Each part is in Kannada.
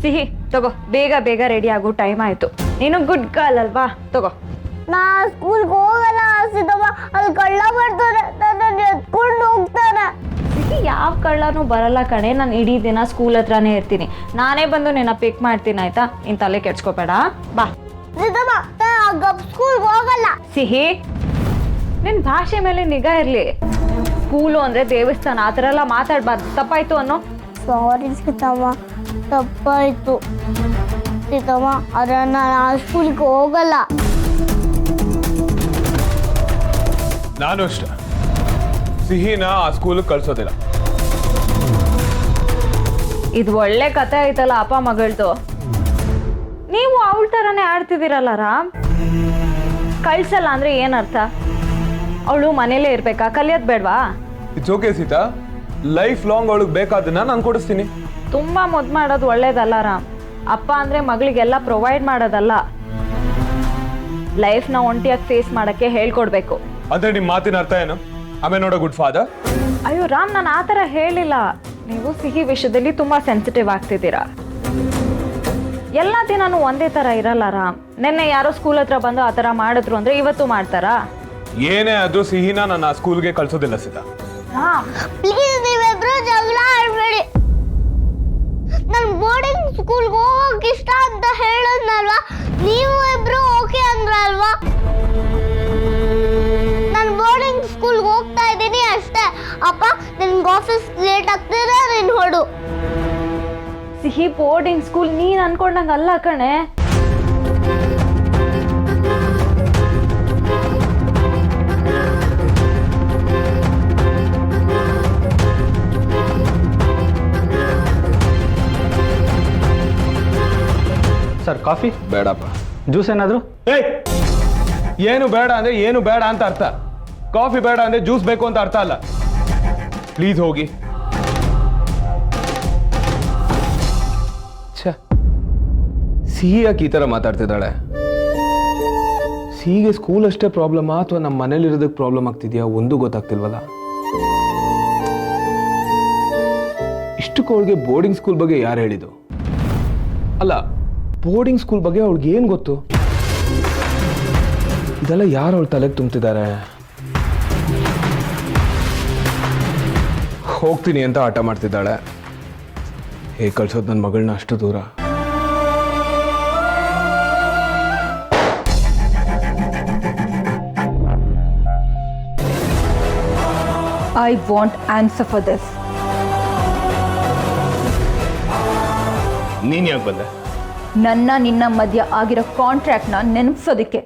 ಸಿಹಿ ತಗೋ, ಬೇಗ ಬೇಗ ರೆಡಿ ಆಗೋ ಟೈಮ್ ಆಯ್ತು. ನೀನು ಗುಡ್ ಗರ್ಲ್ ಅಲ್ವಾ, ತಗೋ. ನಾ ಸ್ಕೂಲ್ಗೆ ಹೋಗಲ್ಲ ಸಿದ್ದಮ್ಮ, ಅಲ್ಲಿ ಕಳ್ಳ ಬರ್ತಾರೆ, ನನ್ನ ಎತ್ಕೊಂಡು ಹೋಗ್ತಾನೆ. ಸಿಹಿ ಯಾವ ಕಳ್ಳನೂ ಬರಲ್ಲ ಕಣೆ, ನಾನು ಇಡೀ ದಿನ ಸ್ಕೂಲ್ ಹತ್ರನೇ ಇರ್ತೀನಿ. ನಾನೇ ಬಂದು ನಿನ್ನ ಪಿಕ್ ಮಾಡ್ತೀನಿ ಆಯ್ತಾ, ನೀನ್ ತಲೆ ಕೆಡ್ಸ್ಕೊಬೇಡ. ಬಾ ಸಿದ್ದಮ್ಮ, ಸ್ಕೂಲ್ಗೆ ಹೋಗಲ್ಲ. ಸಿಹಿ, ನಿನ್ ಭಾಷೆ ಮೇಲೆ ನಿಗಾ ಇರ್ಲಿ. ಸ್ಕೂಲು ಅಂದ್ರೆ ದೇವಸ್ಥಾನ, ಆ ಥರ ಎಲ್ಲ ಮಾತಾಡ್ಬಾರ್ದು. ತಪ್ಪಾಯ್ತು ಅನ್ನೋ. ಸಾರಿ ಸಿದ್ದಮ್ಮ, ತಪ್ಪಾಯ್ತು ಸಿದ್ದಮ್ಮ. ಆದ್ರೆ ನಾನು ಆ ಸ್ಕೂಲ್ಗೆ ಹೋಗಲ್ಲ. ನಾನು ಅಷ್ಟೇ ಸಿಹಿನ ಆ ಸ್ಕೂಲಿಗೆ ಕಳ್ಸೋದಿಲ್ಲ. ಇದು ಒಳ್ಳೆ ಕತೆ ಐತಲ್ಲ ಅಪ್ಪ ಮಗಳದು. ನೀವು ಅವಳ ಥರನೇ ಆಡ್ತಿದ್ದೀರಲ್ಲ ರಾಮ್. ಕಳ್ಸಲ್ಲ ಅಂದ್ರೆ ಏನರ್ಥ? ಅವಳು ಮನೇಲೇ ಇರ್ಬೇಕಾ, ಕಲಿಯೋದು ಬೇಡವಾ? It's okay Sita, life long ಅವಳಿಗೆ ಬೇಕಾದನ್ನ ನಾನು ಕೊಡಿಸ್ತೀನಿ. ತುಂಬಾ ಮುದ್ದು ಮಾಡೋದು ಒಳ್ಳೇದಲ್ಲ ರಾಮ್. ಅಪ್ಪ ಅಂದ್ರೆ ಮಗಳಿಗೆಲ್ಲ ಪ್ರೊವೈಡ್ ಮಾಡೋದಲ್ಲ, ಲೈಫ್ನ ಒಂಟಿಯಾಗಿ ಫೇಸ್ ಮಾಡಕ್ಕೆ ಹೇಳ್ಕೊಡ್ಬೇಕು. ಅಂದ್ರೆ ನಿಮ್ಮ ಮಾತಿನ ಅರ್ಥ ಏನು? ಆಮೇಲೆ ನೋಡೋ ಗುಡ್ ಫಾದರ್. ಅಯ್ಯೋ ರಾಮ್, ನಾನು ಆ ಥರ ಹೇಳಿಲ್ಲ. ನೀವು ಸಿಹಿ ವಿಷಯದಲ್ಲಿ ತುಂಬಾ ಸೆನ್ಸಿಟಿವ್ ಆಗ್ತಿದ್ದೀರಾ. ಎಲ್ಲ ದಿನಾನು ಒಂದೇ ಥರ ಇರಲ್ಲ ರಾಮ್. ನಿನ್ನೆ ಯಾರೋ ಸ್ಕೂಲ್ ಹತ್ರ ಬಂದು ಆ ಥರ ಮಾಡಿದ್ರು ಅಂದ್ರೆ ಇವತ್ತು ಮಾಡ್ತಾರಾ? ಏನೇ ಆದ್ರೂ ಸಿಹಿನ ನಾನು ಆ ಸ್ಕೂಲ್ಗೆ ಕಳ್ಸೋದಿಲ್ಲ ಸೀತಾ. ಪ್ಲೀಸ್ ನೀವಿಬ್ರು ಜಗಳ ಆಡ್ಬೇಡಿ. ನಾನು ಬೋರ್ಡಿಂಗ್ ಸ್ಕೂಲ್ಗೆ ಹೋಗೋಕೆ ಇಷ್ಟ ಅಂತ ಹೇಳೋದ್ನಲ್ವಾ, ನೀವು ಇಬ್ರು ಓಕೆ ಅಂದ್ರಲ್ವಾ? ನಾನು ಬೋರ್ಡಿಂಗ್ ಸ್ಕೂಲ್ಗೆ ಹೋಗ್ತಾ ಇದ್ದೀನಿ ಅಷ್ಟೇ. ಅಪ್ಪ, ನಿನ್ಗೆ ಆಫೀಸ್ ಲೇಟ್ ಆಗ್ತಿದ್ರೆ ನೀನು ಹೊಡು. ಸಿಹಿ, ಬೋರ್ಡಿಂಗ್ ಸ್ಕೂಲ್ ನೀನ್ ಅನ್ಕೊಂಡಂಗ ಅಲ್ಲ ಕಣೆ. ಸರ್, ಕಾಫಿ ಬೇಡಪ್ಪ. ಜ್ಯೂಸ್ ಏನಾದರೂ? ಏನು ಬೇಡ ಅಂದ್ರೆ ಏನು ಬೇಡ ಅಂತ ಅರ್ಥ. ಕಾಫಿ ಬೇಡ ಅಂದ್ರೆ ಜ್ಯೂಸ್ ಬೇಕು ಅಂತ ಅರ್ಥ ಅಲ್ಲ. ಪ್ಲೀಸ್ ಹೋಗಿ. ಸಿಹಿ ಯಾಕೆ ಈ ತರ ಮಾತಾಡ್ತಿದ್ದಾಳೆ? ಸಿಹಿಗೆ ಸ್ಕೂಲ್ ಅಷ್ಟೇ ಪ್ರಾಬ್ಲಮಾ ಅಥವಾ ನಮ್ಮ ಮನೇಲಿ ಇರೋದಕ್ಕೆ ಪ್ರಾಬ್ಲಮ್ ಆಗ್ತಿದ್ಯಾ ಒಂದು ಗೊತ್ತಾಗ್ತಿಲ್ವಲ್ಲ. ಇಷ್ಟಕ್ಕೆ ಅವಳಿಗೆ ಬೋರ್ಡಿಂಗ್ ಸ್ಕೂಲ್ ಬಗ್ಗೆ ಯಾರು ಹೇಳಿದ್ದು? ಅಲ್ಲ, ಬೋರ್ಡಿಂಗ್ ಸ್ಕೂಲ್ ಬಗ್ಗೆ ಅವಳಿಗೆ ಏನು ಗೊತ್ತು? ಇದೆಲ್ಲ ಯಾರು ಅವಳ ತಲೆಗೆ ತುಂಬ್ತಿದ್ದಾರೆ? ಹೋಗ್ತೀನಿ ಅಂತ ಆಟ ಮಾಡ್ತಿದ್ದಾಳೆ. ಹೇಗೆ ಕಳ್ಸೋದು ನನ್ನ ಮಗಳನ್ನ ಅಷ್ಟು ದೂರ? I want answer for this. ನೀನ್ ಯಾಕೆ ಬಂದೆ? ನನ್ನ ನಿನ್ನ ಮಧ್ಯ ಆಗಿರೋ ಕಾಂಟ್ರಾಕ್ಟ್ನ ನೆನಪಿಸೋದಕ್ಕೆ.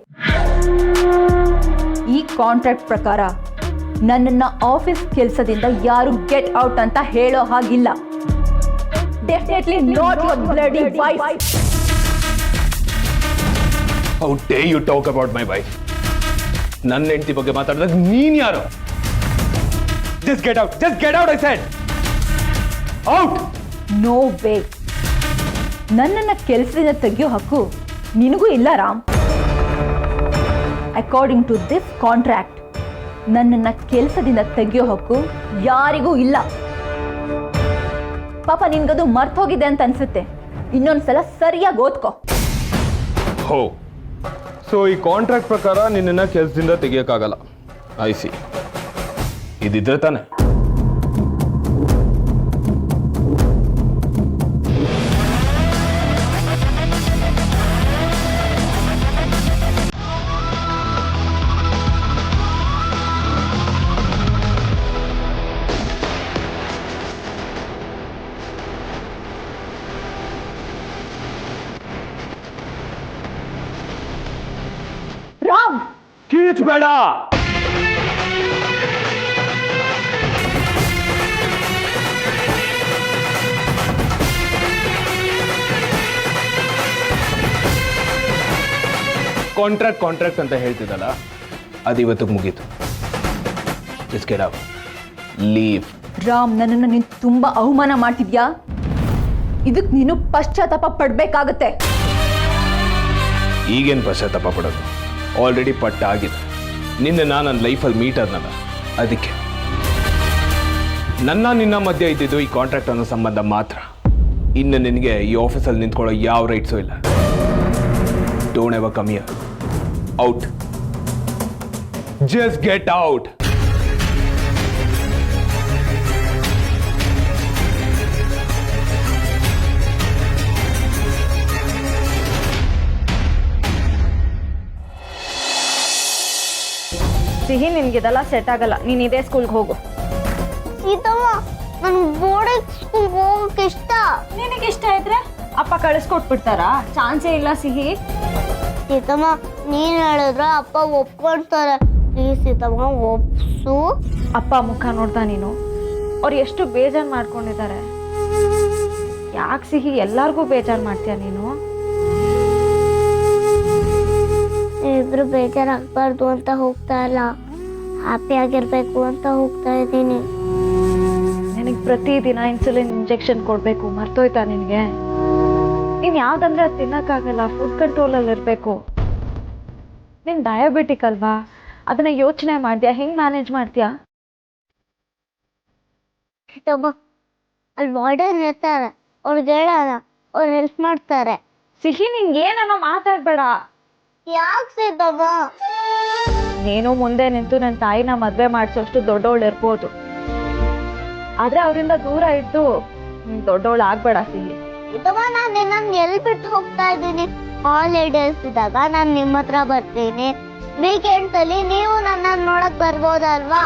ಈ ಕಾಂಟ್ರಾಕ್ಟ್ ಪ್ರಕಾರ ನನ್ನನ್ನ ಆಫೀಸ್ ಕೆಲಸದಿಂದ ಯಾರು ಗೆಟ್ ಔಟ್ ಅಂತ ಹೇಳೋ ಹಾಗಿಲ್ಲ. Definitely not your bloody wife. How dare you talk about my wife? ನನ್ನ ಹೆಂಡತಿ ಬಗ್ಗೆ ಮಾತಾಡಿದಾಗ ನೀನ್ ಯಾರು? Just get out. Just get out, I said. Out. No way. ನನ್ನನ್ನ ಕೆಲಸದಿಂದ ತೆಗೆಯೋ ಹಕ್ಕು ನಿನಗೂ ಇಲ್ಲ Ram. According to this contract ನನ್ನನ್ನ ಕೆಲಸದಿಂದ ತೆಗೆಯೋ ಹಕ್ಕು ಯಾರಿಗೂ ಇಲ್ಲ. ಪಾಪ ನಿನ್ಗದು ಮರ್ತೋಗಿದೆ ಅಂತ ಅನ್ಸುತ್ತೆ. ಇನ್ನೊಂದ್ಸಲ ಸರಿಯಾಗಿ ಓದ್ಕೋ. ಹೋ, ಸೊ ಈ ಕಾಂಟ್ರಾಕ್ಟ್ ಪ್ರಕಾರ ನಿನ್ನನ್ನ ಕೆಲಸದಿಂದ ತೆಗಿಯಕ್ಕಾಗಲ್ಲ. I C. ಇದಿದ್ರೆ ತಾನೆ. ರಾಮ್, ಕೀಚ್ಬೇಡ. ಕಾಂಟ್ರಾಕ್ಟ್ ಅಂತ ಹೇಳ್ತಿದ್ದಲ್ಲ, ಅದು ಇವತ್ತಿಗೆ ಮುಗೀತು. Just get out. Leave. Ram, ನನ್ನನ್ನು ನೀನು ತುಂಬಾ ಅವಮಾನ ಮಾಡ್ತಿದ್ಯಾ. ಇದಕ್ಕೆ ನೀನು ಪಶ್ಚಾತ್ತಾಪ ಪಡ್ಬೇಕಾಗತ್ತೆ. ಈಗೇನು ಪಶ್ಚಾತ್ತಾಪ ಪಡೋದು? ಆಲ್ರೆಡಿ ಪಟ್ಟ ಆಗಿದೆ. ನಿನ್ನೆ ನನ್ನ ಲೈಫಲ್ಲಿ ಮೀಟ್ ಆದ್ನಲ್ಲ, ಅದಕ್ಕೆ. ನನ್ನ ನಿನ್ನ ಮಧ್ಯೆ ಇದ್ದಿದ್ದು ಈ ಕಾಂಟ್ರಾಕ್ಟ್ ಅನ್ನೋ ಸಂಬಂಧ ಮಾತ್ರ. ಇನ್ನು ನಿನಗೆ ಈ ಆಫೀಸಲ್ಲಿ ನಿಂತ್ಕೊಳ್ಳೋ ಯಾವ ರೈಟ್ಸು ಇಲ್ಲ. Don't ever come here. Out. Just get out. ಸಿಹಿ, ನಿನ್ಗಿದೆಲ್ಲ ಸೆಟ್ ಆಗಲ್ಲ. ನೀನ್ ಇದೇ ಸ್ಕೂಲ್ಗೆ ಹೋಗು. ಸೀತಮ್ಮ, ನನ್ಗೆ ಬೋರ್ಡಿಂಗ್ ಸ್ಕೂಲ್ಗೆ ಹೋಗಕ್ಕೆ ಇಷ್ಟ. ನಿನಗೆ ಇಷ್ಟ ಇದ್ರೆ ಅಪ್ಪ ಕಳಿಸ್ಕೊಟ್ಬಿಡ್ತಾರಾ? ಚಾನ್ಸೇ ಇಲ್ಲ ಸಿಹಿ. ಸೀತಮ್ಮ, ನೀನ್ ಹೇಳಿದ್ರೆ ಅಪ್ಪ ಒಪ್ಕೊಳ್ತಾರೆ. ಪ್ಲೀಸ್ ಸೀತಮ್ಮ, ಒಪ್ಸು. ಅಪ್ಪ ಮುಖ ನೋಡ್ತಾ ನೀನು ಅವ್ರು ಎಷ್ಟು ಬೇಜಾರು ಮಾಡ್ಕೊಂಡಿದ್ದಾರೆ. ಯಾಕೆ ಸಿಹಿ ಎಲ್ಲಾರ್ಗೂ ಬೇಜಾರು ಮಾಡ್ತೀಯ ನೀನು? ಇಬ್ರು ಬೇಜಾರಾಗಬಾರ್ದು ಅಂತ ಹೋಗ್ತಾ ಇಲ್ಲ, ಹ್ಯಾಪಿ ಆಗಿರ್ಬೇಕು ಅಂತ ಹೋಗ್ತಾ ಇದ್ದೀನಿ. ನಿನಗೆ ಪ್ರತಿದಿನ ಇನ್ಸುಲಿನ್ ಇಂಜೆಕ್ಷನ್ ಕೊಡಬೇಕು, ಮರ್ತೋಯ್ತಾ ನಿನಗೆ? ನೀನು ಯಾವ್ದಂದ್ರೆ ಅದು ತಿನ್ನಕ್ಕಾಗಲ್ಲ, ಫುಡ್ ಕಂಟ್ರೋಲಲ್ಲಿ ಇರಬೇಕು. ನೀನು ಡಯಾಬಿಟಿಕ್ ಅಲ್ವಾ? ಅದನ್ನ ಯೋಚನೆ ಮಾಡ್ತೀಯಾ? ಹೆಂಗೆ ಮ್ಯಾನೇಜ್ ಮಾಡ್ತೀಯಾ? ಅಲ್ಲಿ ವಾರ್ಡನ್ ಇರ್ತಾರೆ, ಅವ್ರಿಗೆ ಹೇಳೋಣ, ಅವ್ರು ಹೆಲ್ಪ್ ಮಾಡ್ತಾರೆ. ಸಿಹಿ, ನಿಂಗೆ ಏನನ್ನೋ ಮಾತಾಡ್ಬೇಡ. ಯಾಕೆ ಸೀತಮ್ಮ? ನೀನು ಮುಂದೆ ನಿಂತು ನನ್ನ ತಾಯಿನ ಮದುವೆ ಮಾಡಿಸೋಷ್ಟು ದೊಡ್ಡವಳು ಇರ್ಬೋದು, ಆದ್ರೆ ಅವರಿಂದ ದೂರ ಇದ್ದು ದೊಡ್ಡವಳು ಆಗ್ಬೇಡ ಸಿಹಿ. ಸೀತಮ್ಮ, ನಾನು ನಿನ್ನನ್ನು ಎಲ್ಲಿ ಬಿಟ್ಟು ಹೋಗ್ತಾ ಇದ್ದೀನಿ? ಹಾಲಿಡೇಸ್ ಇದ್ದಾಗ ನಾನು ನಿಮ್ಮ ಹತ್ರ ಬರ್ತೀನಿ, ವೀಕೆಂಡ್ಸ್ ಅಲ್ಲಿ ನೀವು ನನ್ನನ್ನು ನೋಡಕ್ ಬರ್ಬೋದಲ್ವಾ?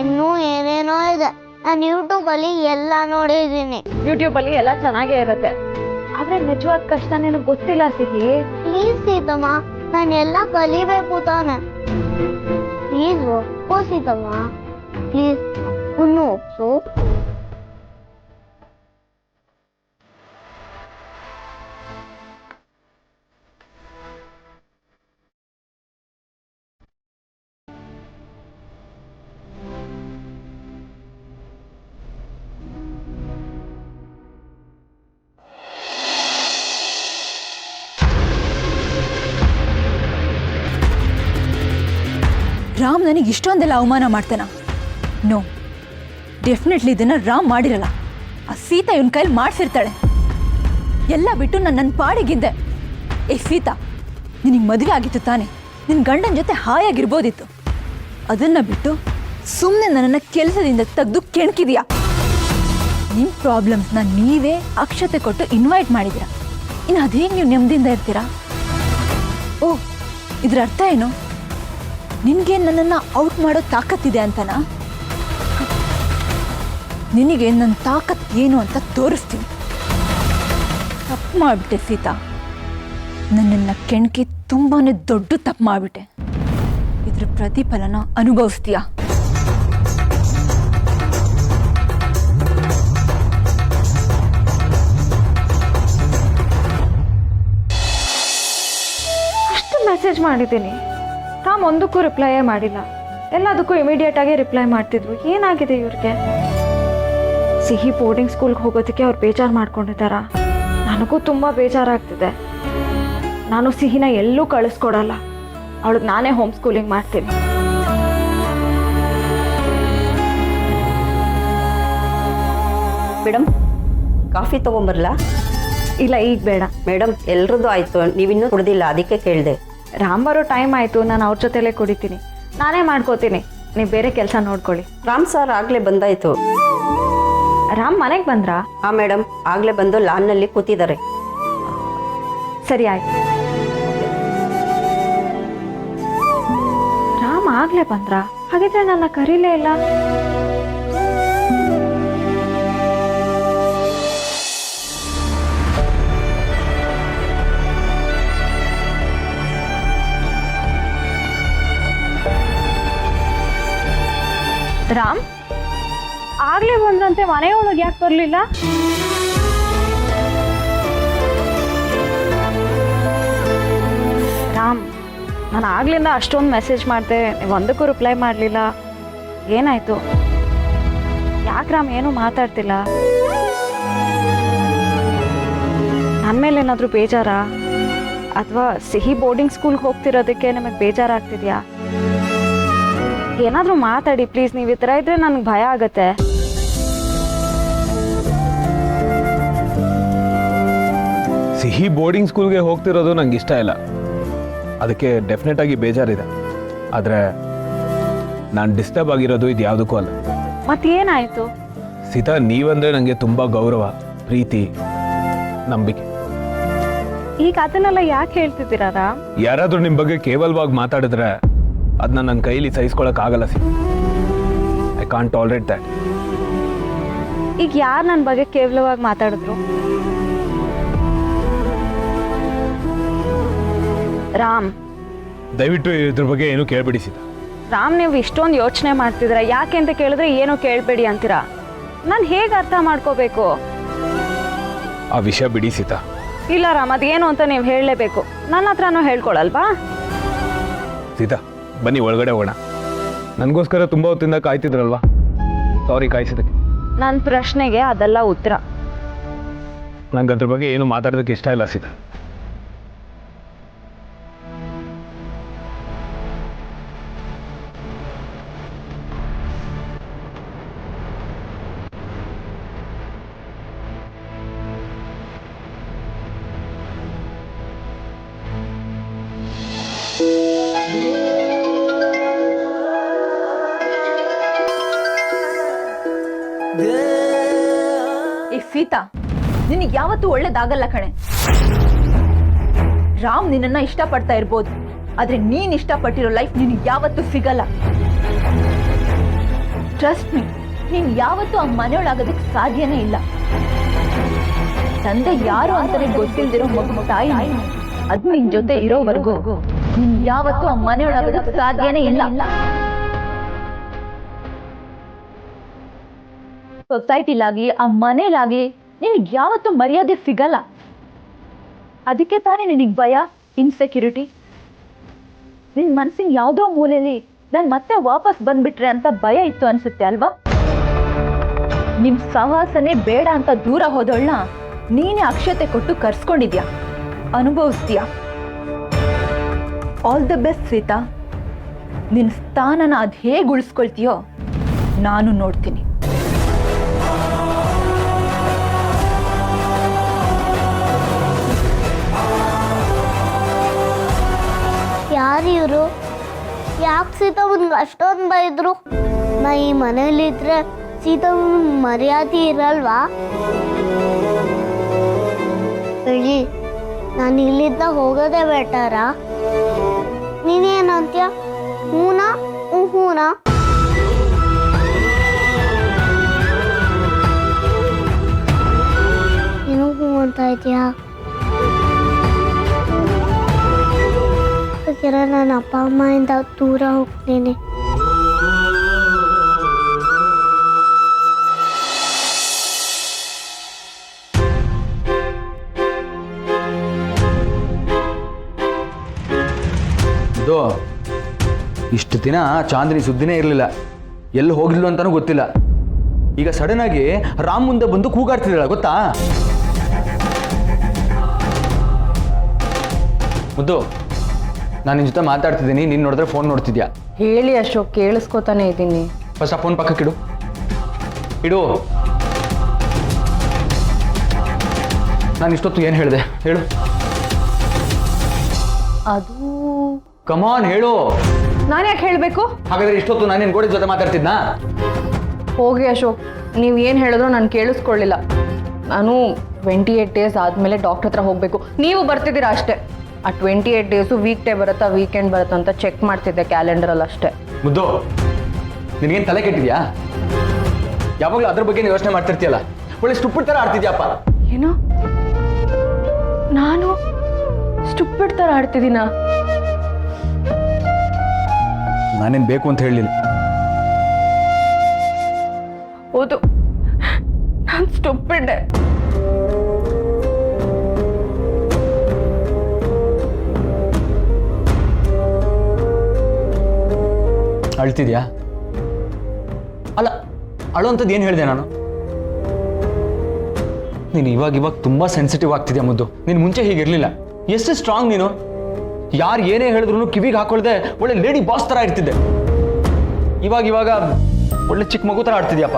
ಇನ್ನೂ ಏನೇನೋ ಇದೆ, ನಾನು ಯೂಟ್ಯೂಬ್ ಅಲ್ಲಿ ಎಲ್ಲ ನೋಡಿದ್ದೀನಿ. ಯೂಟ್ಯೂಬಲ್ಲಿ ಎಲ್ಲ ಚೆನ್ನಾಗೇ ಇರುತ್ತೆ, ಆದ್ರೆ ನಿಜವಾದ ಕಷ್ಟ ನಿನಗೆ ಗೊತ್ತಿಲ್ಲ ಸಿಹಿ. ಪ್ಲೀಸ್ ಸೀತಮ್ಮ, ನಾನು ಎಲ್ಲ ಕಲಿಬೇಕು ತಾನೆ. ಪ್ಲೀಸ್ ಒಪ್ಪು ಸೀತಮ್ಮ, ಪ್ಲೀಸ್ ಇನ್ನು ಒಪ್ಸು. ರಾಮ್ ನನಗೆ ಇಷ್ಟೊಂದೆಲ್ಲ ಅವಮಾನ ಮಾಡ್ತಾನ? ನೋ, ಡೆಫಿನೆಟ್ಲಿ ಇದನ್ನ ರಾಮ್ ಮಾಡಿರಲ್ಲ. ಆ ಸೀತಾ ಇವನ್ ಕೈಲಿ ಮಾಡಿಸಿರ್ತಾಳೆ. ಎಲ್ಲ ಬಿಟ್ಟು ನಾನು ನನ್ನ ಪಾಡಿಗಿದ್ದೆ. ಏ ಸೀತಾ, ನಿನಗೆ ಮದುವೆ ಆಗಿತ್ತು ತಾನೆ? ನಿನ್ನ ಗಂಡನ ಜೊತೆ ಹಾಯಾಗಿರ್ಬೋದಿತ್ತು. ಅದನ್ನ ಬಿಟ್ಟು ಸುಮ್ಮನೆ ನನ್ನನ್ನು ಕೆಲಸದಿಂದ ತೆಗೆದು ಕೆಣಕಿದೀಯಾ. ನಿಮ್ಮ ಪ್ರಾಬ್ಲಮ್ಸ್ನ ನೀವೇ ಅಕ್ಷತೆ ಕೊಟ್ಟು ಇನ್ವೈಟ್ ಮಾಡಿದ್ದೀರಾ. ಇನ್ನು ಅದೇಗೆ ನೀವು ನೆಮ್ಮದಿಯಿಂದ ಇರ್ತೀರಾ? ಓಹ್, ಇದ್ರ ಅರ್ಥ ಏನು? ನಿನಗೆ ನನ್ನನ್ನು ಔಟ್ ಮಾಡೋ ತಾಕತ್ತಿದೆ ಅಂತನಾ? ನಿನಗೆ ನನ್ನ ತಾಕತ್ ಏನು ಅಂತ ತೋರಿಸ್ತೀನಿ. ತಪ್ಪು ಮಾಡಿಬಿಟ್ಟೆ ಸೀತಾ, ನನ್ನನ್ನು ಕೆಣಕಿ ತುಂಬಾ ದೊಡ್ಡ ತಪ್ಪು ಮಾಡಿಬಿಟ್ಟೆ. ಇದ್ರ ಪ್ರತಿಫಲನ ಅನುಭವಿಸ್ತೀಯಾ? ಅಷ್ಟು ಮೆಸೇಜ್ ಮಾಡಿದ್ದೀನಿ, ರಾಮ್ ಒಂದಕ್ಕೂ ರಿಪ್ಲೈಯೇ ಮಾಡಿಲ್ಲ. ಎಲ್ಲದಕ್ಕೂ ಇಮಿಡಿಯೇಟ್ ಆಗಿ ರಿಪ್ಲೈ ಮಾಡ್ತಿದ್ರು. ಏನಾಗಿದೆ ಇವ್ರಿಗೆ? ಸಿಹಿ ಬೋರ್ಡಿಂಗ್ ಸ್ಕೂಲ್ಗೆ ಹೋಗೋದಕ್ಕೆ ಅವ್ರು ಬೇಜಾರು ಮಾಡ್ಕೊಂಡಿದ್ದಾರ? ನನಗೂ ತುಂಬ ಬೇಜಾರಾಗ್ತಿದೆ. ನಾನು ಸಿಹಿನ ಎಲ್ಲೂ ಕಳಿಸ್ಕೊಡಲ್ಲ, ಅವಳಿಗೆ ನಾನೇ ಹೋಮ್ ಸ್ಕೂಲಿಂಗ್ ಮಾಡ್ತೀನಿ. ಮೇಡಮ್, ಕಾಫಿ ತೊಗೊಂಬರಲಾ? ಇಲ್ಲ, ಈಗ ಬೇಡ. ಮೇಡಮ್, ಎಲ್ರದ್ದು ಆಯಿತು, ನೀವಿನ್ನೂ ಕುಡ್ದಿಲ್ಲ, ಅದಕ್ಕೆ ಕೇಳಿದೆ. ರಾಮ್ ಬರೋ ಟೈಮ್ ಆಯಿತು, ನಾನು ಅವ್ರ ಜೊತೆಲೇ ಕುಡಿತೀನಿ. ನಾನೇ ಮಾಡ್ಕೋತೀನಿ, ನೀವು ಬೇರೆ ಕೆಲಸ ನೋಡ್ಕೊಳ್ಳಿ. ರಾಮ್ ಸರ್ ಆಗಲೇ ಬಂದಾಯಿತು. ರಾಮ್ ಮನೆಗೆ ಬಂದ್ರಾ? ಹಾಂ ಮೇಡಮ್, ಆಗಲೇ ಬಂದು ಲಾನ್ನಲ್ಲಿ ಕೂತಿದ್ದಾರೆ. ಸರಿ ಆಯ್ತು. ರಾಮ್ ಆಗ್ಲೇ ಬಂದ್ರಾ? ಹಾಗಿದ್ರೆ ನನ್ನ ಕರೀಲೇ ಇಲ್ಲ. ರಾಮ್ ಆಗ್ಲೇ ಬಂದ್ರಂತೆ, ಮನೆಯೊಳಗೆ ಯಾಕೆ ಬರ್ಲಿಲ್ಲ? ರಾಮ್, ನಾನು ಆಗ್ಲಿಂದ ಅಷ್ಟೊಂದು ಮೆಸೇಜ್ ಮಾಡಿದೆ, ನೀವು ಒಂದಕ್ಕೂ ರಿಪ್ಲೈ ಮಾಡಲಿಲ್ಲ. ಏನಾಯ್ತು? ಯಾಕೆ ರಾಮ್ ಏನೂ ಮಾತಾಡ್ತಿಲ್ಲ? ನನ್ನ ಮೇಲೆ ಏನಾದರೂ ಬೇಜಾರಾ? ಅಥವಾ ಸಿಹಿ ಬೋರ್ಡಿಂಗ್ ಸ್ಕೂಲ್ಗೆ ಹೋಗ್ತಿರೋದಕ್ಕೆ ನಿಮಗೆ ಬೇಜಾರಾಗ್ತಿದ್ಯಾ? ಏನಾದರೂ ಮಾತಾಡಿ ಪ್ಲೀಸ್. ನೀವು ಈ ಥರ ಇದ್ರೆ ನನಗೆ ಭಯ ಆಗತ್ತೆ. ಸಿಹಿ ಬೋರ್ಡಿಂಗ್ ಸ್ಕೂಲ್ಗೆ ಹೋಗ್ತಿರೋದು ನಂಗೆ ಇಷ್ಟ ಇಲ್ಲ. ಅದಕ್ಕೆ ಡೆಫಿನೆಟ್ ಆಗಿ ಬೇಜಾರಿದೆ. ಆದರೆ ನಾನು ಡಿಸ್ಟರ್ಬ್ ಆಗಿರೋದು ಇದು ಯಾವುದಕ್ಕೂ ಅಲ್ಲ. ಮತ್ತೇನಾಯ್ತು? ಸೀತಾ, ನೀವಂದ್ರೆ ನನಗೆ ತುಂಬ ಗೌರವ, ಪ್ರೀತಿ, ನಂಬಿಕೆ. ಈಗ ಅದನ್ನೆಲ್ಲ ಯಾಕೆ ಹೇಳ್ತಿದ್ದೀರಾ ರಾಮ್? ಯಾರಾದರೂ ನಿಮ್ಮ ಬಗ್ಗೆ ಕೇವಲವಾಗಿ ಮಾತಾಡಿದ್ರೆ ಅದನ್ನ ನನ್ನ ಕೈಲಿ ಸಹಿಸ್ಕೊಳಕ್ಕಾಗಲ್ಲ Sita. I can't tolerate that. ಈಗ ಯಾರು ನನ್ನ ಬಗ್ಗೆ ಕೇವಲವಾಗಿ ಮಾತಾಡಿದ್ರು? ರಾಮ್, ದಯವಿಟ್ಟು ಇದ್ರ ಬಗ್ಗೆ ಏನು ಕೇಳ್ಬಿಡಿ ಸೀತಾ. ರಾಮ್, ನೀವು ಇಷ್ಟೊಂದು ಯೋಚನೆ ಮಾಡ್ತಿದ್ದೀರಾ. ಯಾಕೆ ಅಂತ ಕೇಳಿದ್ರೆ ಏನೋ ಕೇಳಬೇಡಿ ಅಂತೀರಾ. ನಾನು ಹೇಗೆ ಅರ್ಥ ಮಾಡ್ಕೋಬೇಕು? ಆ ವಿಷಯ ಬಿಡಿ ಸೀತಾ. ಇಲ್ಲ ರಾಮ್, ಅದೇನು ಅಂತ ನೀವು ಹೇಳಲೇಬೇಕು. ನನ್ನ ಹತ್ರನೂ ಹೇಳ್ಕೊಳಲ್ವಾ? ಸೀತಾ, ಬನ್ನಿ ಒಳಗಡೆ ಹೋಗೋಣ. ನನಗೋಸ್ಕರ ತುಂಬ ಹೊತ್ತಿಂದ ಕಾಯ್ತಿದ್ರಲ್ವಾ? ಸಾರಿ ಕಾಯಿಸಿದಕ್ಕೆ. ನನ್ನ ಪ್ರಶ್ನೆಗೆ ಅದೆಲ್ಲ ಉತ್ತರ. ನಂಗೆ ಅದ್ರ ಬಗ್ಗೆ ಏನು ಮಾತಾಡೋದಕ್ಕೆ ಇಷ್ಟ ಇಲ್ಲ ಸೀತಾ. ಏ ಸೀತಾ, ನಿನಗೆ ಯಾವತ್ತೂ ಒಳ್ಳೇದಾಗಲ್ಲ ಕಣೆ. ರಾಮ್ ನಿನ್ನನ್ನ ಇಷ್ಟಪಡ್ತಾ ಇರ್ಬೋದು, ಆದ್ರೆ ನೀನ್ ಇಷ್ಟಪಟ್ಟಿರೋ ಲೈಫ್ ನಿನಗೆ ಯಾವತ್ತೂ ಸಿಗಲ್ಲ. ಟ್ರಸ್ಟ್ ಮೀ, ನೀನ್ ಯಾವತ್ತೂ ಆ ಮನೆಯೊಳಾಗೋದಕ್ಕೆ ಸಾಧ್ಯನೇ ಇಲ್ಲ. ತಂದೆ ಯಾರು ಅಂತಾನೆ ಗೊತ್ತಿಲ್ದಿರೋ ಮಗು ತಾಯಿ ಅದ್ ನಿನ್ ಜೊತೆ ಇರೋವರೆಗೂ ನೀನ್ ಯಾವತ್ತೂ ಆ ಮನೆಯೊಳಾಗೋದಕ್ಕೆ ಸಾಧ್ಯನೇ ಇಲ್ಲ. ಸೊಸೈಟಿಲಾಗ್ಲಿ ಆ ಮನೇಲಾಗ್ಲಿ ನಿನಗೆ ಯಾವತ್ತೂ ಮರ್ಯಾದೆ ಸಿಗಲ್ಲ. ಅದಕ್ಕೆ ತಾನೇ ನಿನಗೆ ಭಯ, ಇನ್ಸೆಕ್ಯೂರಿಟಿ. ನಿನ್ನ ಮನಸ್ಸಿನ ಯಾವುದೋ ಮೂಲೆಯಲ್ಲಿ ನಾನು ಮತ್ತೆ ವಾಪಸ್ ಬಂದ್ಬಿಟ್ರೆ ಅಂತ ಭಯ ಇತ್ತು ಅನ್ಸುತ್ತೆ ಅಲ್ವಾ? ನಿಮ್ ಸಹವಾಸನೆ ಬೇಡ ಅಂತ ದೂರ ಹೋದೋಳ್ನ ನೀನೇ ಅಕ್ಷತೆ ಕೊಟ್ಟು ಕರ್ಸ್ಕೊಂಡಿದ್ಯಾ, ಅನುಭವಿಸ್ತೀಯಾ. All the best Sita. ನಿನ್ನ ಸ್ಥಾನನ ಅದು ಹೇಗೆ ಉಳಿಸ್ಕೊಳ್ತೀಯೋ ನಾನು ನೋಡ್ತೀನಿ. ಯಾರು ಇವರು? ಯಾಕೆ ಸೀತಾವನ್ಗೆ ಅಷ್ಟೊಂದು ಬೈದ್ರು? ನಾ ಈ ಮನೇಲಿದ್ರೆ ಸೀತಾವನ್ ಮರ್ಯಾದೆ ಇರಲ್ವಾ? ಹೇಳಿ, ನಾನು ಇಲ್ಲಿದ್ದ ಹೋಗೋದೇ ಬೆಟರಾ? ನೀನೇನಂತ್ಯ? ಹೂನಾ? ಹೂನಾ? ನೀನು ಹೂ ಅಂತ ಇದೆಯಾ? ನಾನು ಅಪ್ಪ ಅಮ್ಮಯಿಂದ ದೂರ ಹೋಗ್ತೀನಿ. ಇದು ಇಷ್ಟು ದಿನ ಚಾಂದಿನಿ ಸುದ್ದಿನೇ ಇರಲಿಲ್ಲ, ಎಲ್ಲಿ ಹೋಗಿದ್ಲು ಅಂತಾನೂ ಗೊತ್ತಿಲ್ಲ. ಈಗ ಸಡನ್ ಆಗಿ ರಾಮ್ ಮುಂದೆ ಬಂದು ಕೂಗಾಡ್ತಿದ್ದಾಳ, ಗೊತ್ತಾ? ಮುದ್ದು, ನಾನು ನಿನ್ನ ಜೊತೆ ಮಾತಾಡ್ತಿದ್ದೀನಿ, ನೀನು ನೋಡಿದ್ರೆ ಫೋನ್ ನೋಡ್ತಿದ್ಯಾ? ಹೇಳಿ ಅಶೋಕ್, ಕೇಳಿಸ್ಕೊತಾನೆ ಇದ್ದೀನಿ. ಫಸ್ಟ್ ಆ ಫೋನ್ ಪಕ್ಕಕ್ಕಿಡು. ಇಡು. ನಾನು ಇಷ್ಟೊತ್ತು ಏನು ಹೇಳಿದೆ ಹೇಳು? ಅದು ಕಮಾನ್ ಹೇಳು. ನಾನು ಯಾಕೆ ಹೇಳಬೇಕು? ಹಾಗಾದ್ರೆ ಇಷ್ಟೊತ್ತು ನಾನು ನಿನ್ನ ಗೋಡೆ ಜೊತೆ ಮಾತಾಡ್ತಿದ್ನಾ? ಹೋಗಿ ಅಶೋಕ್, ನೀವು ಏನು ಹೇಳಿದ್ರು ನಾನು ಕೇಳಿಸ್ಕೊಳ್ಳಿಲ್ಲ. ನಾನು 28 ಡೇಸ್ ಆದಮೇಲೆ ಡಾಕ್ಟರ್ ಹತ್ರ ಹೋಗಬೇಕು. ನೀವು ಬರ್ತಿದ್ದೀರಾ ಅಷ್ಟೇ. ಆ 28 ಡೇಸು ವೀಕ್ ಡೇ ಬರುತ್ತಾ ವೀಕೆಂಡ್ ಬರುತ್ತಾ ಅಂತ ಚೆಕ್ ಮಾಡ್ತಿದ್ದೆ ಕ್ಯಾಲೆಂಡರಲ್ಲಿ ಅಷ್ಟೇ. ಮುದ್ದು, ನಿನಗೇನು ತಲೆ ಕೆಟ್ಟಿದ್ಯಾ? ಯಾವಾಗಲೂ ಅದ್ರ ಬಗ್ಗೆ ಯೋಚನೆ ಮಾಡ್ತಿರ್ತೀಯಲ್ಲ, ಒಳ್ಳೆ ಸ್ಟುಪಿಡ್ ಥರ ಆಡ್ತಿದ್ಯಪ್ಪ. ಏನು? ನಾನು ಸ್ಟುಪಿಡ್ ಥರ ಆಡ್ತಿದ್ದೀನಾ? ನಾನೇನು ಬೇಕು ಅಂತ ಹೇಳಲಿಲ್ಲ. ಹೌದು, ನಾನು ಸ್ಟುಪಿಡ್. ಅಳ್ತಿದ್ಯಾ? ಅಲ್ಲ, ಅಳುವಂಥದ್ದು ಏನು ಹೇಳಿದೆ ನಾನು? ನೀನು ಇವಾಗ ತುಂಬ ಸೆನ್ಸಿಟಿವ್ ಆಗ್ತಿದ್ಯಾ ಮುದ್ದು. ನೀನು ಮುಂಚೆ ಹೀಗಿರಲಿಲ್ಲ. ಎಷ್ಟು ಸ್ಟ್ರಾಂಗ್ ನೀನು. ಯಾರು ಏನೇ ಹೇಳಿದ್ರು ಕಿವಿಗೆ ಹಾಕೊಳ್ದೆ ಒಳ್ಳೆ ಲೇಡಿ ಬಾಸ್ ಥರ ಇರ್ತಿದ್ದೆ. ಇವಾಗ ಒಳ್ಳೆ ಚಿಕ್ಕ ಮಗು ಥರ ಆಡ್ತಿದ್ಯಪ್ಪ.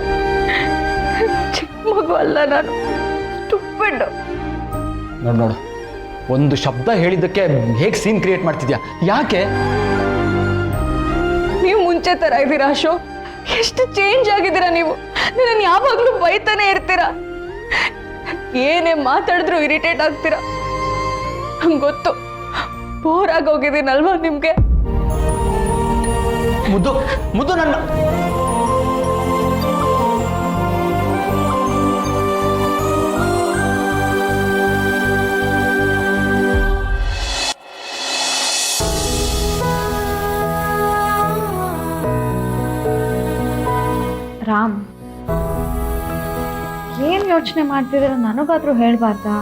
ಚಿಕ್ಕ ಮಗು ಅಲ್ಲ, ನಾನು ಸ್ಟುಪಿಡ್. ನೋಡು, ಒಂದು ಶಬ್ದ ಹೇಳಿದ್ದಕ್ಕೆ ಹೇಗೆ ಸೀನ್ ಕ್ರಿಯೇಟ್ ಮಾಡ್ತಿದ್ಯಾ? ಯಾಕೆ? ನೀವು ಮುಂಚೆ ತರ ಇದ್ದೀರಾ ಅಶೋಕ್, ಎಷ್ಟು ಚೇಂಜ್ ಆಗಿದ್ದೀರಾ ನೀವು. ನನ್ನ ಯಾವಾಗ್ಲೂ ಬೈತಾನೆ ಇರ್ತೀರಾ, ಏನೇ ಮಾತಾಡಿದ್ರು ಇರಿಟೇಟ್ ಆಗ್ತೀರಾ. ನಂಗೆ ಗೊತ್ತು, ಬೋರ್ ಆಗೋಗಿದ್ದೀನಲ್ವಾ ನಿಮ್ಗೆ. ಮುದ್ದು ಮುದ್ದು ನನ್ನ ರಾಮ್, ಏನ್ ಯೋಚನೆ ಮಾಡ್ತಿದ್ದೀರ? ನನಗಾದ್ರೂ ಹೇಳ್ಬಾರ್ದಾ?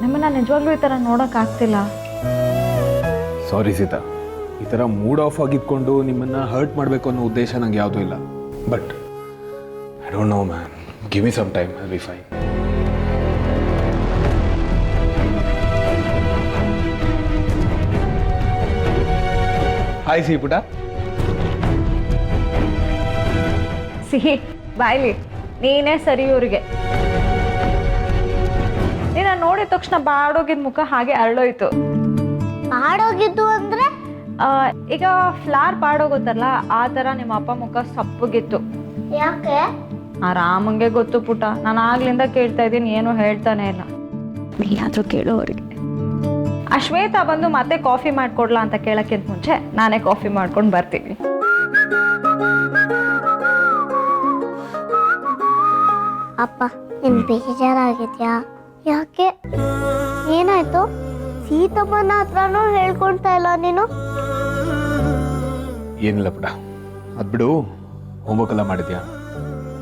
ನಮ್ಮನ್ನ ನಿಜವಾಗ್ಲೂ ಈ ಥರ ನೋಡೋಕ್ಕಾಗ್ತಿಲ್ಲ. ಸಾರಿ ಸೀತಾ, ಈ ಥರ ಮೂಡ್ ಆಫ್ ಆಗಿದ್ಕೊಂಡು ನಿಮ್ಮನ್ನು ಹರ್ಟ್ ಮಾಡಬೇಕು ಅನ್ನೋ ಉದ್ದೇಶ ನಂಗೆ ಯಾವುದೂ ಇಲ್ಲ. But I don't know man, give me some time, I will be fine. ಹಾಯ್ ಸಿ ಪುಟ. ಸಿಹಿ ಬಾಯ್ಲಿ, ನೀನೇ ಸರಿ ಇವ್ರಿಗೆ. ನೀನ ನೋಡಿದ ತಕ್ಷಣ ಬಾಡೋಗಿದ್ ಮುಖ ಹಾಗೆ ಅರಳೋಯ್ತು. ಮಾಡೋಗಿದ್ದು ಅಂದ್ರೆ ಈಗ ಫ್ಲಾರ್ ಬಾಡೋಗುತ್ತಲ್ಲ, ಆ ಥರ ನಿಮ್ಮ ಅಪ್ಪ ಮುಖ ಸಪ್ಪಗಿತ್ತು. ಯಾಕೆ? ಆ ರಾಮಂಗೆ ಗೊತ್ತು ಪುಟ, ನಾನು ಆಗ್ಲಿಂದ ಕೇಳ್ತಾ ಇದ್ದೀನಿ, ಏನು ಹೇಳ್ತಾನೆ ಇಲ್ಲ. ನೀನಾದ್ರೂ ಕೇಳೋ ಅವ್ರಿಗೆ. ಆ ಶ್ವೇತಾ ಬಂದು ಮತ್ತೆ ಕಾಫಿ ಮಾಡ್ಕೊಡ್ಲಾ ಅಂತ ಕೇಳಕ್ಕಿಂತ ಮುಂಚೆ ನಾನೇ ಕಾಫಿ ಮಾಡ್ಕೊಂಡು ಬರ್ತೀನಿ. ಅಪ್ಪ, ನಿನ್ ಬೇಜಾರಾಗಿದ್ಯಾ? ಯಾಕೆ? ಏನಾಯ್ತು? ಸೀತಮ್ಮನ ಹತ್ರನೂ ಹೇಳ್ಕೊಳ್ತಾ ಇಲ್ಲ ನೀನು? ಏನಿಲ್ಲ ಪುಟ, ಅದ್ಬಿಡು. ಹೋಮ್ವರ್ಕ್ ಎಲ್ಲ ಮಾಡಿದ್ಯಾ?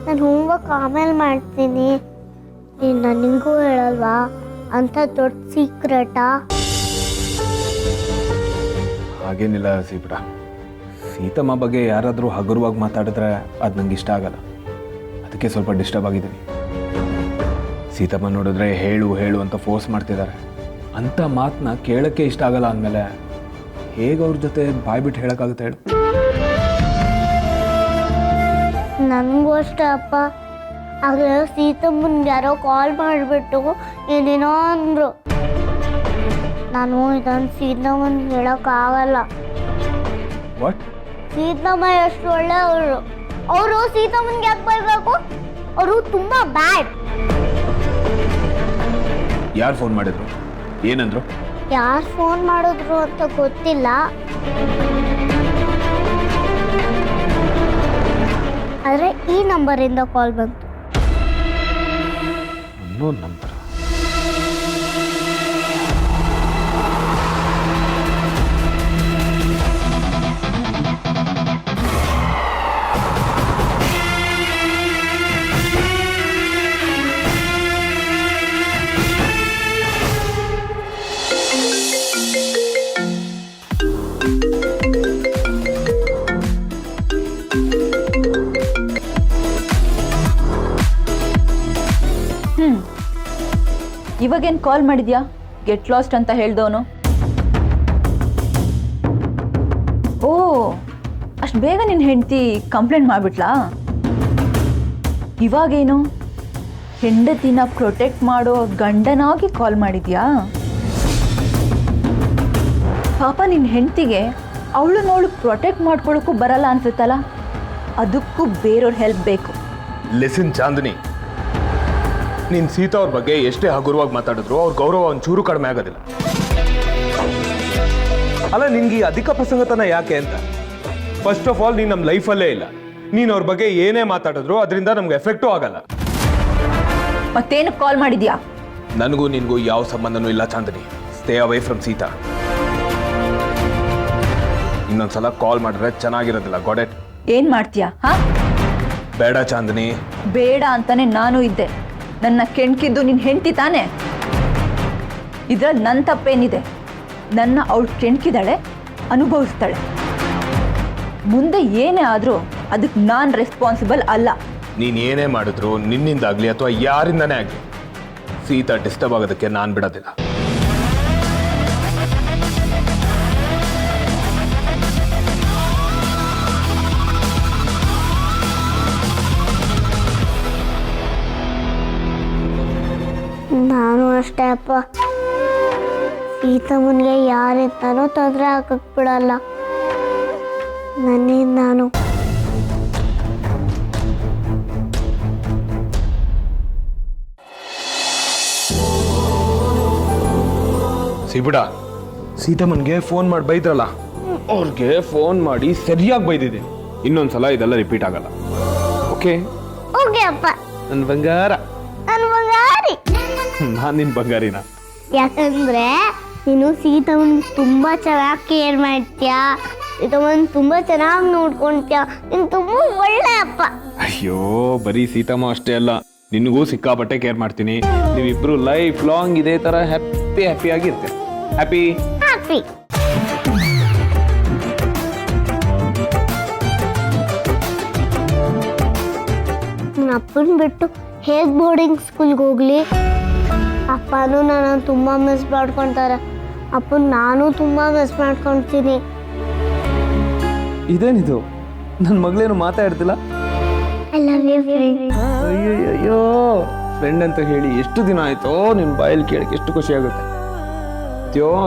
ನಾನು ಹೋಮ್ವರ್ಕ್ ಆಮೇಲೆ ಮಾಡ್ತೀನಿ. ನೀನು ನನಗೂ ಹೇಳಲ್ವಾ? ಅಂತ ದೊಡ್ಡ ಸೀಕ್ರೆಟಾ? ಹಾಗೇನಿಲ್ಲ ಸಿ ಪುಟ. ಸೀತಮ್ಮ ಬಗ್ಗೆ ಯಾರಾದರೂ ಹಗುರವಾಗಿ ಮಾತಾಡಿದ್ರೆ ಅದು ನಂಗೆ ಇಷ್ಟ ಆಗಲ್ಲ. ಅದಕ್ಕೆ ಸ್ವಲ್ಪ ಡಿಸ್ಟರ್ಬ್ ಆಗಿದ್ದೀನಿ. ಸೀತಮ್ಮ ನೋಡಿದ್ರೆ ಹೇಳು ಹೇಳು ಅಂತ ಫೋರ್ಸ್ ಮಾಡ್ತಿದ್ದಾರೆ. ಅಂಥ ಮಾತನ್ನ ಕೇಳೋಕ್ಕೆ ಇಷ್ಟ ಆಗಲ್ಲ ಅಂದಮೇಲೆ ಹೇಗೆ ಅವ್ರ ಜೊತೆ ಬಾಯ್ಬಿಟ್ಟು ಹೇಳೋಕ್ಕಾಗುತ್ತೆ ಹೇಳು? ನನಗೂ ಅಷ್ಟೇ ಅಪ್ಪ. ಆಗಲೇ ಸೀತಮ್ಮನ್ಗೆ ಯಾರೋ ಕಾಲ್ ಮಾಡಿಬಿಟ್ಟು ಏನೇನೋ ಅಂದರು. ನಾನು ಇದನ್ನು ಸೀತಮ್ಮನ್ಗೆ ಹೇಳೋಕ್ಕಾಗಲ್ಲ. ವಾಟ್? ಸೀತಮ್ಮ ಎಷ್ಟು ಒಳ್ಳೆಯವರು. ಅವರು ಸೀತಮ್ಮನ್ಗೆ ಯಾಕೆ ಬರಬೇಕು? ಅವರು ತುಂಬ ಬ್ಯಾಡ್. ಯಾರು ಫೋನ್ ಮಾಡಿದ್ರು? ಏನಂದ್ರು? ಯಾರು ಫೋನ್ ಮಾಡಿದ್ರು ಅಂತ ಗೊತ್ತಿಲ್ಲ. ಆದರೆ ಈ ನಂಬರಿಂದ ಕಾಲ್ ಬಂತು. Unknown number. ಇವಾಗೇನು ಕಾಲ್ ಮಾಡಿದ್ಯಾ? ಗೆಟ್ ಲಾಸ್ಟ್ ಅಂತ ಹೇಳ್ದವನು. ಓ, ಅಷ್ಟು ಬೇಗ ನಿನ್ನ ಹೆಂಡತಿ ಕಂಪ್ಲೇಂಟ್ ಮಾಡಿಬಿಟ್ಲಾ? ಇವಾಗೇನು ಹೆಂಡತಿನ ಪ್ರೊಟೆಕ್ಟ್ ಮಾಡೋ ಗಂಡನಾಗಿ ಕಾಲ್ ಮಾಡಿದ್ಯಾ? ಪಾಪ ನಿನ್ನ ಹೆಂಡತಿಗೆ ಅವಳು ಪ್ರೊಟೆಕ್ಟ್ ಮಾಡ್ಕೊಳ್ಳೋಕ್ಕೂ ಬರಲ್ಲ ಅನ್ಸುತ್ತಲ್ಲ, ಅದಕ್ಕೂ ಬೇರೆಯವ್ರ ಹೆಲ್ಪ್ ಬೇಕು. ಲಿಸನ್ ಚಾಂದಿನಿ, ನೀನು ಸೀತಾ ಅವ್ರ ಬಗ್ಗೆ ಎಷ್ಟೇ ಹಗುರವಾಗಿ ಮಾತಾಡಿದ್ರು ಅವ್ರ ಗೌರವ ಒಂಚೂರು ಕಡಿಮೆ ಆಗೋದಿಲ್ಲ. ಅಲ್ಲ, ನಿನ್ಗೆ ಈ ಅಧಿಕ ಪ್ರಸಂಗತನ ಯಾಕೆ ಅಂತ? ಫಸ್ಟ್ ಆಫ್ ಆಲ್, ನೀನು ನಮ್ಮ ಲೈಫಲ್ಲೇ ಇಲ್ಲ. ನೀನು ಅವ್ರ ಬಗ್ಗೆ ಏನೇ ಮಾತಾಡಿದ್ರು ಅದರಿಂದ ನಮ್ಗೆ ಎಫೆಕ್ಟೂ ಆಗಲ್ಲ. ಮತ್ತೇನು ಕಾಲ್ ಮಾಡಿದ್ಯಾ? ನನಗೂ ನಿನಗೂ ಯಾವ ಸಂಬಂಧನೂ ಇಲ್ಲ Chandini. Stay away from Sita. ಇನ್ನೊಂದ್ಸಲ ಕಾಲ್ ಮಾಡಿದ್ರೆ ಚೆನ್ನಾಗಿರೋದಿಲ್ಲ. Got it? ಏನ್ ಮಾಡ್ತೀಯಾ? ಹಾ, ಬೇಡ ಚಾಂದಿನಿ. ಬೇಡ ಅಂತಾನೆ ನಾನು ಇದ್ದೆ. ನನ್ನ ಕೆಣ್ಕಿದ್ದು ನಿನ್ನ ಹೆಂಡತಿ ತಾನೆ. ಇದ್ರಲ್ಲಿ ನನ್ನ ತಪ್ಪೇನಿದೆ? ನನ್ನ ಅವಳು ಕೆಣ್ಕಿದಾಳೆ, ಅನುಭವಿಸ್ತಾಳೆ. ಮುಂದೆ ಏನೇ ಆದರೂ ಅದಕ್ಕೆ ನಾನು ರೆಸ್ಪಾನ್ಸಿಬಲ್ ಅಲ್ಲ. ನೀನು ಏನೇ ಮಾಡಿದ್ರು ನಿನ್ನಿಂದಾಗಲಿ ಅಥವಾ ಯಾರಿಂದನೇ ಆಗಲಿ ಸೀತಾ ಡಿಸ್ಟರ್ಬ್ ಆಗೋದಕ್ಕೆ ನಾನು ಬಿಡೋದಿಲ್ಲ. ನಾನು ಅಷ್ಟೇ ಅಪ್ಪ. ಸೀತಮ್ಮನಿಗೆ ಯಾರಿಂದನೂ ತೊಂದರೆ ಹಾಕಕ್ ಬಿಡಲ್ಲ. ನನ್ನಿಂದ ನಾನು ಸಿಬಿಡ, ಸೀತಮ್ಮನ್ಗೆ ಫೋನ್ ಮಾಡಿ ಬೈದ್ರಲ್ಲ, ಅವ್ರಿಗೆ ಫೋನ್ ಮಾಡಿ ಸರಿಯಾಗಿ ಬೈದಿದ್ದೀನಿ. ಇನ್ನೊಂದ್ಸಲ ಇದೆಲ್ಲ ರಿಪೀಟ್ ಆಗಲ್ಲ. ಓಕೆ? ಓಕೆ ಅಪ್ಪ. ನನ್ನ ಬಂಗಾರ. ನನ್ನ ಬಂಗಾರಿ. ನಾನು ನಿನ್ನ ಬಂಗಾರಿನ. ಯಾಕಂದ್ರೆ ನೀನು ಸೀತಮ್ಮನ್ ತುಂಬಾ ಚೆನ್ನಾಗಿ ಕೇರ್ ಮಾಡ್ತೀಯ, ಸೀತಮ್ಮನ್ ತುಂಬಾ ಚೆನ್ನಾಗಿ ನೋಡ್ಕೊಂತೀಯ, ನೀನು ತುಂಬಾ ಒಳ್ಳೆ ಅಪ್ಪ. ಅಯ್ಯೋ, ಬರೀ ಸೀತಮ್ಮ ಅಷ್ಟೇ ಅಲ್ಲ, ನಿನಗೂ ಸಿಕ್ಕಾಪಟ್ಟೆ ಕೇರ್ ಮಾಡ್ತೀನಿ. ನೀವಿಬ್ರು ಲೈಫ್ ಲಾಂಗ್ ಇದೇ ತರ ಹ್ಯಾಪಿ ಆಗಿರ್ತೀರ. Happy happy. ನನ್ನ ಅಪ್ಪನ ಬಿಟ್ಟು ಹೇಗ್ ಬೋರ್ಡಿಂಗ್ ಸ್ಕೂಲ್ಗೆ ಹೋಗ್ಲಿ? ಅಪ್ಪನೂ ನಾನು ತುಂಬಾ ಮಿಸ್ ಮಾಡ್ಕೊತಾರೆ, ಅಪ್ಪನ ನಾನು ತುಂಬಾ ಮಿಸ್ ಮಾಡ್ಕೊಳ್ತೀನಿ. ಇದೇನಿದು, ನನ್ನ ಮಗಳೇನು ಮಾತಾಡ್ತಿಲ್ಲ? I love you friend. ಅಯ್ಯೋ, ಫ್ರೆಂಡ್ ಅಂತ ಹೇಳಿ ಎಷ್ಟು ದಿನ ಆಯ್ತೋ, ನಿನ್ನ ಬಾಯಲ್ಲಿ ಕೇಳಕ್ಕೆ ಎಷ್ಟು ಖುಷಿ ಆಗುತ್ತೆ.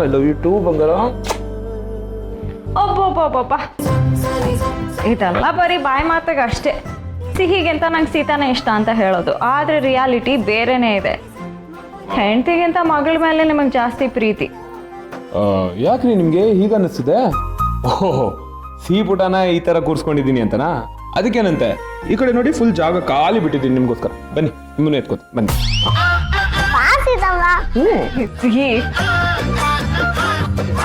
ಐ ಲವ್ ಯು ಟೂ ಬಂಗಾರ. ಒಬ್ಬೊಬ್ಬೊಬ್ಬ, ಇದೆಲ್ಲ ಬರೀ ಬಾಯಿ ಮಾತಾಗ ಅಷ್ಟೇ. ಸಿಹಿಗಿಂತ ನಂಗೆ ಸೀತಾನೇ ಇಷ್ಟ ಅಂತ ಹೇಳೋದು, ಆದರೆ ರಿಯಾಲಿಟಿ ಬೇರೆನೇ ಇದೆ. ಹೆಂಡತಿಗಿಂತ ಮಗಳ ಮೇಲೆ ನಿಮಗೆ ಜಾಸ್ತಿ ಪ್ರೀತಿ. ಯಾಕ್ರಿ ನಿಮ್ಗೆ ಹೀಗನ್ನಿಸ್ತಿದೆ? ಓಹೋ, ಪುಟನ ಈ ತರ ಕೂರ್ಸ್ಕೊಂಡಿದ್ದೀನಿ ಅಂತನಾ? ಅದಕ್ಕೇನಂತೆ, ಈ ಕಡೆ ನೋಡಿ, ಫುಲ್ ಜಾಗ ಖಾಲಿ ಬಿಟ್ಟಿದ್ದೀನಿ ನಿಮ್ಗೋಸ್ಕರ. ಬನ್ನಿ, ನಿಮ್ಮನ್ನ ಎತ್ಕೋತಿ ಬನ್ನಿ. ಸಿಹಿ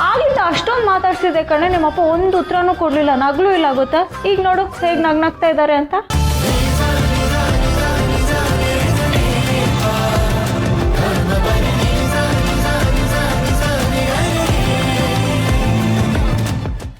ಆಗಿಂದ ಅಷ್ಟೊಂದು ಮಾತಾಡ್ಸಿದೆ ಕಣೆ, ನಿಮ್ಮಪ್ಪ ಒಂದು ಉತ್ತರನೂ ಕೊಡ್ಲಿಲ್ಲ, ನಗ್ಲೂ ಇಲ್ಲ ಗೊತ್ತಾ? ಈಗ ನೋಡು ಹೇಗೆ ನಗ್ನಾಗ್ತಾ ಇದ್ದಾರೆ ಅಂತ.